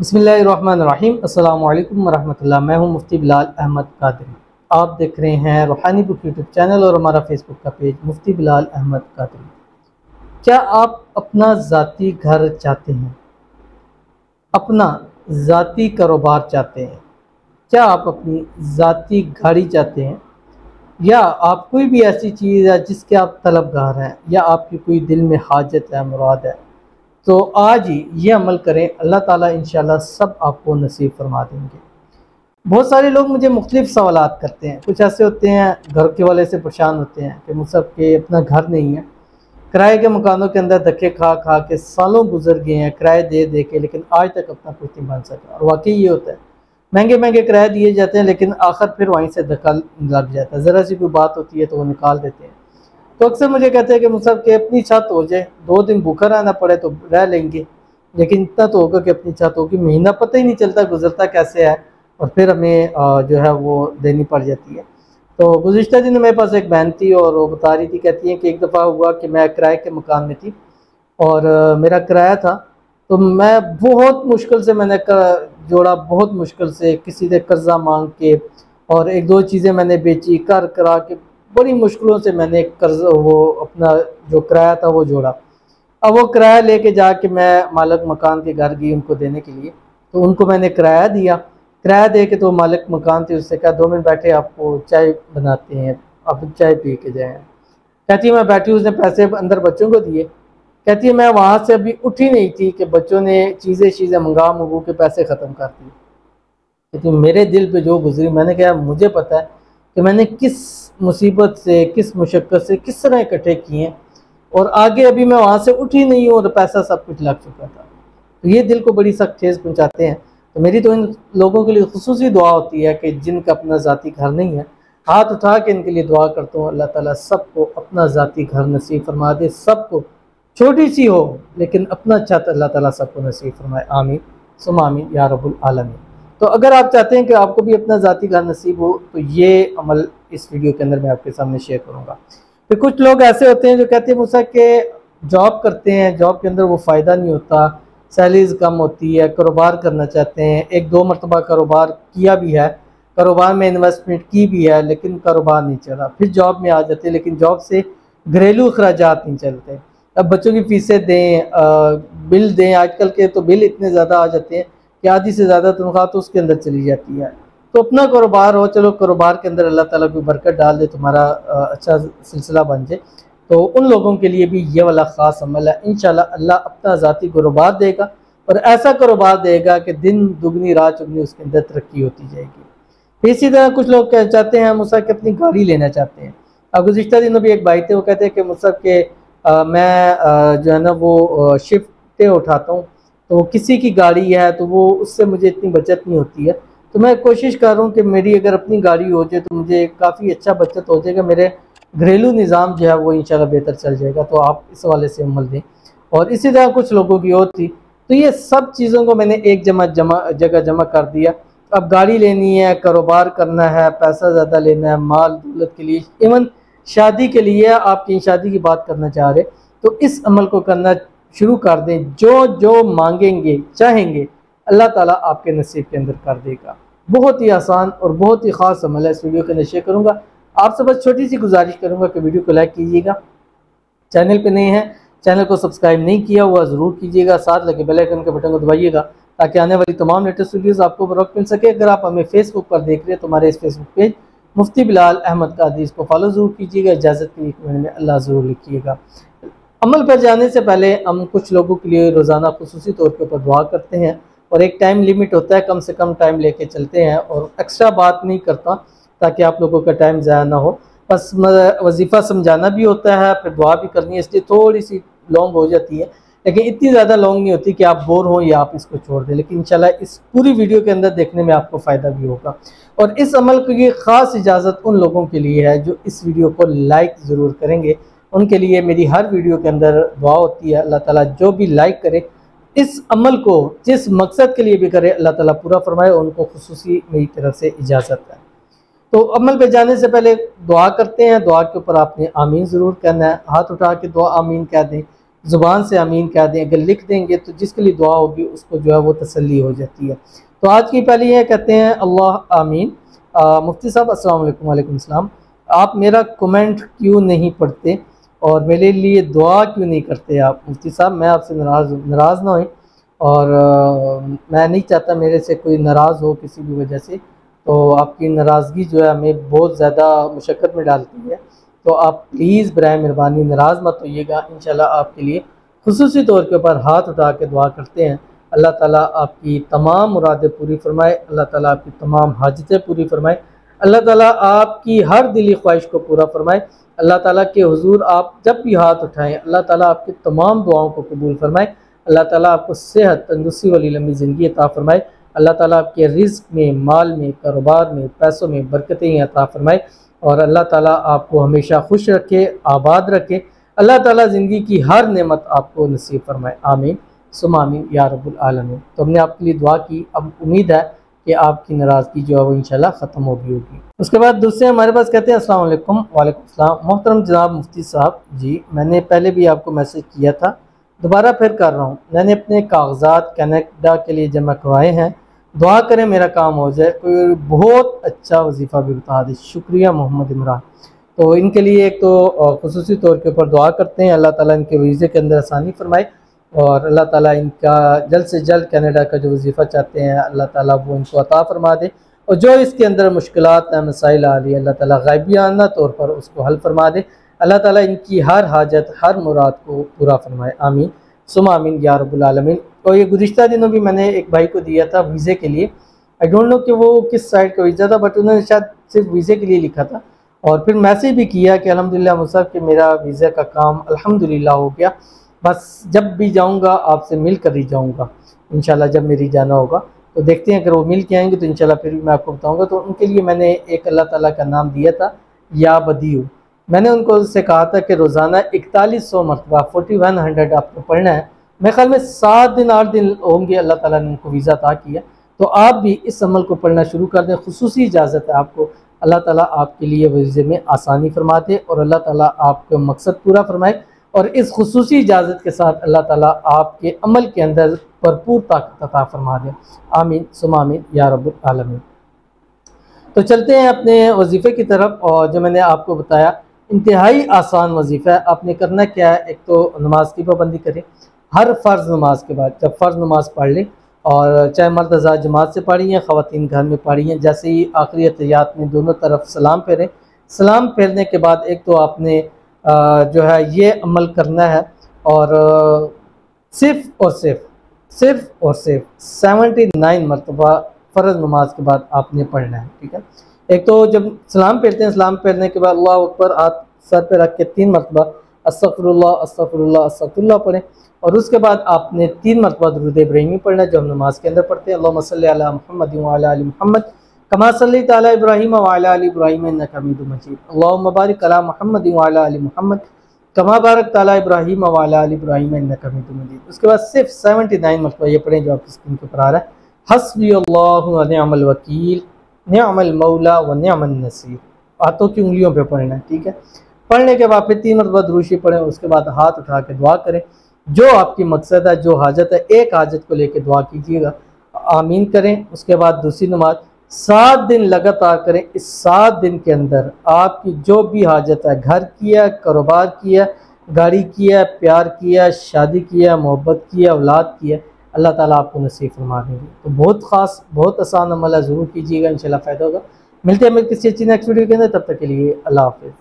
बिस्मिल्लाहिर्रहमानिर्रहीम। अस्सलामु अलैकुम वरहमतुल्लाह। मैं हूं मुफ्ती बिलाल अहमद कादरी। आप देख रहे हैं रूहानी बुक यूट्यूब चैनल और हमारा फेसबुक का पेज मुफ्ती बिलाल अहमद कादरी। क्या आप अपना ज़ाती घर चाहते हैं? अपना ज़ाती कारोबार चाहते हैं? क्या आप अपनी ज़ाती गाड़ी चाहते हैं? या आप कोई भी ऐसी चीज़ है जिसके आप तलबगार हैं, या आपकी कोई दिल में हाजत है, मुराद है, तो आज ही ये अमल करें। अल्लाह ताला इंशाल्लाह सब आपको नसीब फरमा देंगे। बहुत सारे लोग मुझे मुख्तलिफ सवालात करते हैं। कुछ ऐसे होते हैं घर के वाले से परेशान होते हैं कि मुझसे के अपना घर नहीं है, किराए के मकानों के अंदर धक्के खा खा के सालों गुजर गए हैं, किराए दे दे के, लेकिन आज तक अपना कुछ नहीं बन सका। और वाकई ये होता है, महंगे महंगे किराए दिए जाते हैं, लेकिन आखिर फिर वहीं से धक्का लग जाता है। ज़रा सी कोई बात होती है तो वो निकाल देते हैं। तो अक्सर मुझे कहते हैं कि मुझसे के अपनी छत हो जाए, 2 दिन भूखा रहना पड़े तो रह लेंगे, लेकिन इतना तो होगा कि अपनी छत होगी। महीना पता ही नहीं चलता गुजरता कैसे है, और फिर हमें जो है वो देनी पड़ जाती है। तो गुज़िश्ता दिन मेरे पास एक बहन थी और वो बता रही थी, कहती है कि एक दफ़ा हुआ कि मैं किराए के मकान में थी और मेरा किराया था, तो मैं बहुत मुश्किल से मैंने जोड़ा, बहुत मुश्किल से किसी से कर्जा मांग के, और 1-2 चीज़ें मैंने बेची, कर करा के बड़ी मुश्किलों से मैंने कर्ज वो अपना जो किराया था वो जोड़ा। अब वो किराया लेके जाके मैं मालिक मकान के घर गई उनको देने के लिए, तो उनको मैंने किराया दिया। किराया दे के तो मालिक मकान थे, उससे कहा 2 मिनट बैठे, आपको चाय बनाते हैं, आप चाय पी के जाएँ। कहती है मैं बैठी, उसने पैसे अंदर बच्चों को दिए। कहती है मैं वहाँ से अभी उठी नहीं थी कि बच्चों ने चीज़ें मंगू के पैसे ख़त्म कर दिए। कहती मेरे दिल पे जो गुजरी, मैंने कहा मुझे पता है कि मैंने किस मुसीबत से, किस मुशक्क़त से किस तरह इकट्ठे किए हैं, और आगे अभी मैं वहाँ से उठी नहीं हूँ और पैसा सब कुछ लग चुका था। तो ये दिल को बड़ी सख्त ठेस पहुँचाते हैं। तो मेरी तो इन लोगों के लिए खुसूसी दुआ होती है कि जिनका अपना ज़ाती घर नहीं है, हाथ उठा के इनके लिए दुआ करता हूँ, अल्लाह ताला सबको अपना ज़ाती घर नसीब फरमा दे। सबको छोटी सी हो लेकिन अपना छत अल्लाह ताला सबको नसीब फरमाए। आमीन सुम्मा आमीन या रब्बुल आलमीन। तो अगर आप चाहते हैं कि आपको भी अपना ज़ाती घर नसीब हो, तो ये अमल इस वीडियो के अंदर मैं आपके सामने शेयर करूँगा। फिर कुछ लोग ऐसे होते हैं जो कहते हैं मुझसे कि जॉब करते हैं, जॉब के अंदर वो फ़ायदा नहीं होता, सैलरीज कम होती है, कारोबार करना चाहते हैं, 1-2 मरतबा कारोबार किया भी है, कारोबार में इन्वेस्टमेंट की भी है, लेकिन कारोबार नहीं चला, फिर जॉब में आ जाते हैं, लेकिन जॉब से घरेलू अखराजात नहीं चलते। अब बच्चों की फ़ीसें दें, बिल दें, आजकल के तो बिल इतने ज़्यादा आ जाते हैं कि आधी से ज़्यादा तनख्वाह तो उसके अंदर चली जाती है। तो अपना कारोबार हो, चलो कारोबार के अंदर अल्लाह ताला कोई बरकत डाल दे, तुम्हारा अच्छा सिलसिला बन जाए, तो उन लोगों के लिए भी ये वाला ख़ास अमल है। इंशाल्लाह अल्लाह अपना ज़ाती कारोबार देगा, और ऐसा कारोबार देगा कि दिन दुगनी रात चुगनी उसके अंदर तरक्की होती जाएगी। इसी तरह कुछ लोग कह चाहते हैं मुझसे कि अपनी गाड़ी लेना चाहते हैं। अब गुज़िश्ता दिनों भी एक भाई थे, वो कहते हैं कि मुझसे के मैं जो है ना वो शिफ्टें उठाता हूँ, तो किसी की गाड़ी है तो वो उससे मुझे इतनी बचत नहीं होती है। तो मैं कोशिश कर रहा हूँ कि मेरी अगर अपनी गाड़ी हो जाए तो मुझे काफ़ी अच्छा बचत हो जाएगा, मेरे घरेलू निज़ाम जो है वो इंशाल्लाह बेहतर चल जाएगा। तो आप इस हवाले से अमल दें। और इसी तरह कुछ लोगों की और थी, तो ये सब चीज़ों को मैंने एक जगह जमा कर दिया। अब गाड़ी लेनी है, कारोबार करना है, पैसा ज़्यादा लेना है, माल दौलत के लिए, इवन शादी के लिए आप कहीं शादी की बात करना चाह रहे, तो इस अमल को करना शुरू कर दें। जो जो मांगेंगे चाहेंगे अल्लाह ताला आपके नसीब के अंदर कर देगा। बहुत ही आसान और बहुत ही ख़ास अमल है। इस वीडियो के अंदर शेयर करूँगा। आपसे बस छोटी सी गुजारिश करूँगा कि वीडियो को लाइक कीजिएगा, चैनल पे नए हैं चैनल को सब्सक्राइब नहीं किया हुआ ज़रूर कीजिएगा, साथ लगे बेल आइकन के बटन को दबाइएगा ताकि आने वाली तमाम लेटेस्ट वीडियोज़ आपको बरवक्त मिल सके। अगर आप हमें फेसबुक पर देख रहे हैं तो हमारे इस फेसबुक पेज मुफ्ती बिलाल अहमद कादरी को फॉलो ज़रूर कीजिएगा। इजाज़त के लिए कमेंट में अल्लाह ज़रूर लिखिएगा। अमल पर जाने से पहले हम कुछ लोगों के लिए रोज़ाना खुसूसी तौर के ऊपर दुआ करते हैं, और एक टाइम लिमिट होता है, कम से कम टाइम लेके चलते हैं, और एक्स्ट्रा बात नहीं करता ताकि आप लोगों का टाइम ज़ाया ना हो। बस वजीफ़ा समझाना भी होता है, फिर दुआ भी करनी है, इसलिए थोड़ी सी लॉन्ग हो जाती है, लेकिन इतनी ज़्यादा लॉन्ग नहीं होती कि आप बोर हों या आप इसको छोड़ दें। लेकिन इंशाल्लाह इस पूरी वीडियो के अंदर देखने में आपको फ़ायदा भी होगा। और इस अमल की ख़ास इजाज़त उन लोगों के लिए है जो इस वीडियो को लाइक ज़रूर करेंगे। उनके लिए मेरी हर वीडियो के अंदर दुआ होती है, अल्लाह ताला जो भी लाइक करे, इस अमल को जिस मकसद के लिए भी करे, अल्लाह ताला पूरा फरमाए, उनको खुसूसी मेरी तरफ से इजाज़त है। तो अमल पे जाने से पहले दुआ करते हैं। दुआ के ऊपर आपने आमीन ज़रूर कहना है, हाथ उठा के दुआ आमीन कह दें। ज़ुबान से आमीन कह दें, अगर लिख देंगे तो जिसके लिए दुआ होगी उसको जो है वो तसल्ली हो जाती है। तो आज की पहली है, कहते हैं अल्लाह आमीन। मुफ्ती साहब अस्सलाम वालेकुम। वालेकुम सलाम। आप मेरा कमेंट क्यों नहीं पढ़ते और मेरे लिए दुआ क्यों नहीं करते आप? मुफ्ती साहब, मैं आपसे नाराज़ ना हों, और मैं नहीं चाहता मेरे से कोई नाराज़ हो किसी भी वजह से। तो आपकी नाराज़गी जो है हमें बहुत ज़्यादा मुशक्क़त में डालती है। तो आप प्लीज़ बराए मेहरबानी नाराज़ मत होइएगा। इंशाल्लाह आपके लिए खुसूसी तौर के ऊपर हाथ उठा के दुआ करते हैं। अल्लाह ताला आपकी तमाम मुरादें पूरी फरमाए, अल्लाह ताला आपकी तमाम हाजतें पूरी फरमाए, अल्लाह ताला आपकी हर दिली ख्वाहिश को पूरा फरमाए। अल्लाह ताला के हुजूर आप जब भी हाथ उठाएं, अल्लाह ताला आपकी तमाम दुआओं को कबूल फरमाए। अल्लाह ताला आपको सेहत, तंदुरुस्ती वाली लंबी ज़िंदगी अता फरमाए। अल्लाह ताला आपके रिज़्क़ में, माल में, कारोबार में, पैसों में बरकतें अता फरमाए, और अल्लाह ताला आपको हमेशा खुश रखे, आबाद रखे। अल्लाह ताला ज़िंदगी की हर नेमत आपको नसीब फरमाए। आमीन सुम्मा आमीन या रब्बुल आलमीन। तो हमने आपके लिए दुआ की, अब उम्मीद है कि आपकी नाराज़गी जो है वो इंशाल्लाह ख़त्म होगी। उसके बाद दूसरे हमारे पास कहते हैं अस्सलाम वालेकुम। वालेकुम सलाम। मोहतरम जनाब मुफ्ती साहब जी, मैंने पहले भी आपको मैसेज किया था, दोबारा फिर कर रहा हूँ। मैंने अपने कागजात कनाडा के लिए जमा करवाए हैं, दुआ करें मेरा काम हो जाए, कोई बहुत अच्छा वजीफ़ा भी बता दे। शुक्रिया मोहम्मद इमरान। तो इनके लिए एक तो खुसूसी तौर के ऊपर दुआ करते हैं, अल्लाह ताला इनके वीज़े के अंदर आसानी फरमाए, और अल्लाह ताला इनका जल्द से जल्द कनाडा का जो वजीफ़ा चाहते हैं अल्लाह ताला वो इनको अता फरमा दे, और जो इसके अंदर मुश्किलात हैं, मसाइल आ रही है, अल्लाह ताला ग़ैबियाना तौर पर उसको हल फरमा दे। अल्लाह ताला इनकी हर हाजत, हर मुराद को पूरा फरमाए। आमीन सुम्मा आमीन या रब्बुल आलमीन। और ये गुज़िश्ता दिनों भी मैंने एक भाई को दिया था वीज़े के लिए, आई डोंट नो कि वो किस साइड का वीज़ा था, बट उन्होंने शायद सिर्फ वीज़े के लिए लिखा था, और फिर मैसेज भी किया कि अल्हम्दुलिल्लाह मुसाफ़ कि मेरा वीज़ा का काम अल्हम्दुलिल्लाह हो गया, बस जब भी जाऊंगा आपसे मिल कर ही जाऊंगा इंशाल्लाह, जब मेरी जाना होगा। तो देखते हैं, अगर वो मिल के आएंगे तो इंशाल्लाह फिर भी मैं आपको बताऊंगा। तो उनके लिए मैंने एक अल्लाह ताला का नाम दिया था, या बदीउ। मैंने उनको उससे कहा था कि रोज़ाना 4100 मरतबा 4100 आपको पढ़ना है। मेरे ख्याल में 7 दिन 8 दिन होंगे अल्लाह ताला ने उनको वीज़ा अता किया। तो आप भी इस अमल को पढ़ना शुरू कर दें, खुसूसी इजाज़त है आपको। अल्लाह ताला आपके लिए वीज़े में आसानी फरमा दे, और अल्लाह ताला आपका मकसद पूरा फरमाए, और इस खुसूसी इजाज़त के साथ अल्लाह ताला आपके अमल के अंदर भरपूर ताकत अता फरमा दे। आमीन सुम्मा आमीन या रब्बुल आलमीन। तो चलते हैं अपने वजीफ़े की तरफ, और जो मैंने आपको बताया इंतहाई आसान वजीफ़ा है। आपने करना क्या है, एक तो नमाज की पाबंदी करें, हर फ़र्ज़ नमाज के बाद जब फ़र्ज़ नमाज पढ़ लें, और चाहे मर्द हज़रात जमात से पढ़ी हैं, ख़वातीन घर में पढ़ी हैं, जैसे ही आखिरी अतहियात में दोनों तरफ सलाम फेरें। सलाम फेरने के बाद एक तो आपने जो है ये अमल करना है, और सिर्फ़ और सिर्फ 79 मरतबा फ़र्ज़ नमाज के बाद आपने पढ़ना है। ठीक है, एक तो जब सलाम फेरते हैं, सलाम फेरने के बाद अल्लाह अकबर हाथ सर पे रख के 3 मरतबा अस्तग़फ़िरुल्लाह अस्तग़फ़िरुल्लाह अस्तग़फ़िरुल्लाह पढ़ें, और उसके बाद आपने 3 मरतबा दुरूद इब्राहिमी पढ़ना है, जो हम नमाज के अंदर पढ़ते हैं। अल्लाहुम्मा सल्लि अला मुहम्मद व अला आलि मुहम्मद कमा सल्लैता अला इब्राहीम व अला आलि इब्राहीम इन्नका हमीदुम मजीद। अल्लाहुम्मा बारिक अला मुहम्मद व अला आलि मुहम्मद कमा बारकता अला इब्राहीम व अला आलि इब्राहीम इन्नका हमीदुम मजीद। उसके बाद सिर्फ 79 मरतबा ये पढ़ें, जो आपकी स्क्रीन के ऊपर आ रहा है, हस्बी अल्लाहु व निअमल वकील निअमल मौला व निअमन नसीर। हाथों की उंगलियों पे पढ़ना है। ठीक है, पढ़ने के बाद फिर 3 मरतबा दुरूद पढ़ें, उसके बाद हाथ उठा के दुआ करें, जो आपकी मकसद है, जो हाजत है, एक हाजत को लेकर दुआ कीजिएगा, आमीन करें। उसके बाद दूसरी नमाज 7 दिन लगातार करें। इस 7 दिन के अंदर आपकी जो भी हाजत है, घर की है, कारोबार की है, गाड़ी की है, प्यार की है, शादी की है, मोहब्बत की है, औलाद की है, अल्लाह ताला आपको नसीब फरमा देंगे। तो बहुत ख़ास, बहुत आसान अमल है, ज़रूर कीजिएगा, इंशाल्लाह फ़ायदा होगा। मिलते हैं किसी अच्छी नेक्स्ट वीडियो के अंदर, तब तक के लिए अल्लाह हाफ़िज़।